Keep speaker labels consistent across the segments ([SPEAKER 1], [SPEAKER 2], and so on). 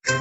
[SPEAKER 1] Ayan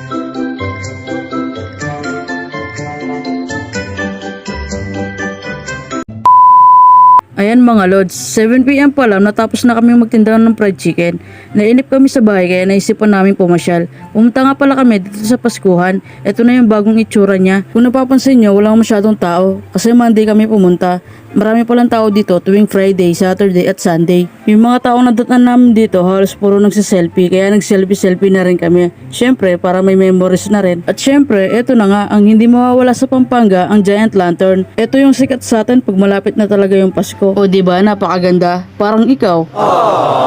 [SPEAKER 1] mga lods, 7 PM pa lang natapos na kami magtinda ng fried chicken. Nainip kami sa bahay kaya naisipan namin pumasyal. Pumunta nga pala kami dito sa Paskuhan. Ito na yung bagong itsura niya. Kung napapansin nyo, walang masyadong tao kasi Monday kami pumunta. Marami palang tao dito tuwing Friday, Saturday at Sunday. Yung mga taong nadatnan namin dito halos puro nagsiselfie kaya nagselfie-selfie na rin kami. Syempre para may memories na rin. At syempre, eto na nga ang hindi mawawala sa Pampanga, ang Giant Lantern. Ito yung sikat sa atin pag malapit na talaga yung Pasko. O diba, napakaganda. Parang ikaw.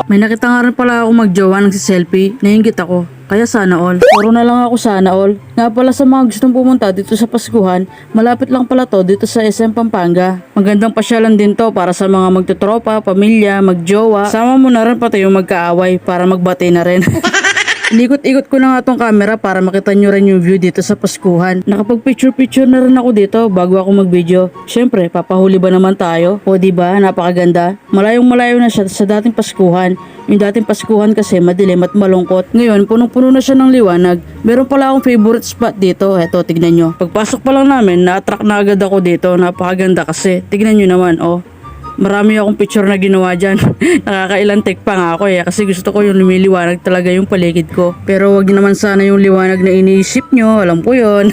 [SPEAKER 1] May nakita nga rin pala ako magjowa nagsiselfie. Nainggit ako. Kaya sana all. Puro na lang ako sana all. Nga pala sa mga gustong pumunta dito sa Paskuhan, malapit lang pala to dito sa SM Pampanga. Magandang pasyalan din to para sa mga magtutropa, pamilya, magjowa. Sama mo na rin pati yung magkaaway para magbati na rin. Inikot-ikot ko na nga tong camera para makita nyo rin yung view dito sa Paskuhan. Nakapag-picture-picture na rin ako dito bago ako mag-video. Syempre, papahuli ba naman tayo? O diba, napakaganda. Malayong-malayo na siya sa dating Paskuhan. Yung dating Paskuhan kasi madilim at malungkot. Ngayon, punong-puno na siya ng liwanag. Meron pala akong favorite spot dito. Eto, tignan nyo. Pagpasok pa lang namin, na-attract na agad ako dito. Napakaganda kasi. Tignan nyo naman, oh. Marami akong picture na ginawa dyan. Nakakailang take pa nga ako kasi gusto ko yung lumiliwanag talaga yung paligid ko. Pero wag naman sana yung liwanag na iniisip nyo, alam ko yon.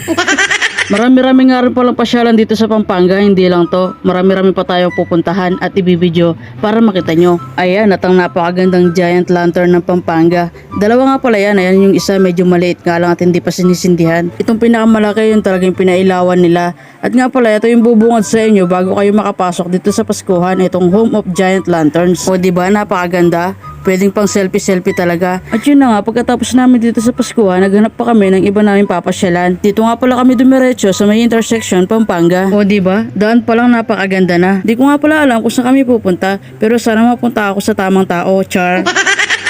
[SPEAKER 1] Marami-rami nga rin palang pasyalan dito sa Pampanga, hindi lang to. Marami-rami pa tayong pupuntahan at ibibideo para makita nyo. Ayan, at ang napakagandang Giant Lantern ng Pampanga. Dalawa nga pala yan, ayan yung isa medyo maliit nga lang at hindi pa sinisindihan. Itong pinakamalaki yung talagang pinailawan nila. At nga pala, ito yung bubungad sa inyo bago kayo makapasok dito sa Paskuhan, itong Home of Giant Lanterns. O diba, napakaganda. Pwedeng pang selfie-selfie talaga. At yun na nga, pagkatapos namin dito sa Paskuhan, naghanap pa kami ng iba namin papasyalan. Dito nga pala kami dumiretso sa may intersection, Pampanga. O diba, daan pa lang napakaganda na. Di ko nga pala alam kung saan kami pupunta, pero sana mapunta ako sa tamang tao, char.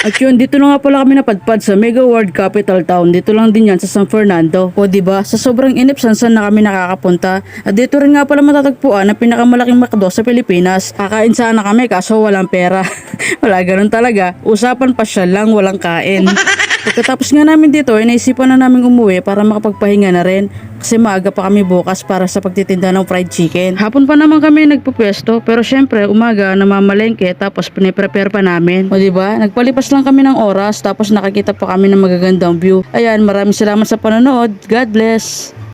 [SPEAKER 1] At yun, dito na nga pala kami napadpad sa Mega World Capital Town. Dito lang din yan sa San Fernando. O diba, sa sobrang inip sansan na kami nakakapunta. At dito rin nga pala matatagpuan ang pinakamalaking McDo sa Pilipinas. Kakain sana kami kaso walang pera. Wala ganun talaga. Usapan pa siya lang, walang kain. Pagkatapos nga namin dito, naisipan na namin umuwi para makapagpahinga na rin. Kasi maaga pa kami bukas para sa pagtitinda ng fried chicken. Hapon pa naman kami nagpupwesto, pero syempre umaga namamalengke tapos piniprepare pa namin. O diba, nagpalipas lang kami ng oras tapos nakakita pa kami ng magagandang view. Ayan, maraming salamat sa panonood. God bless!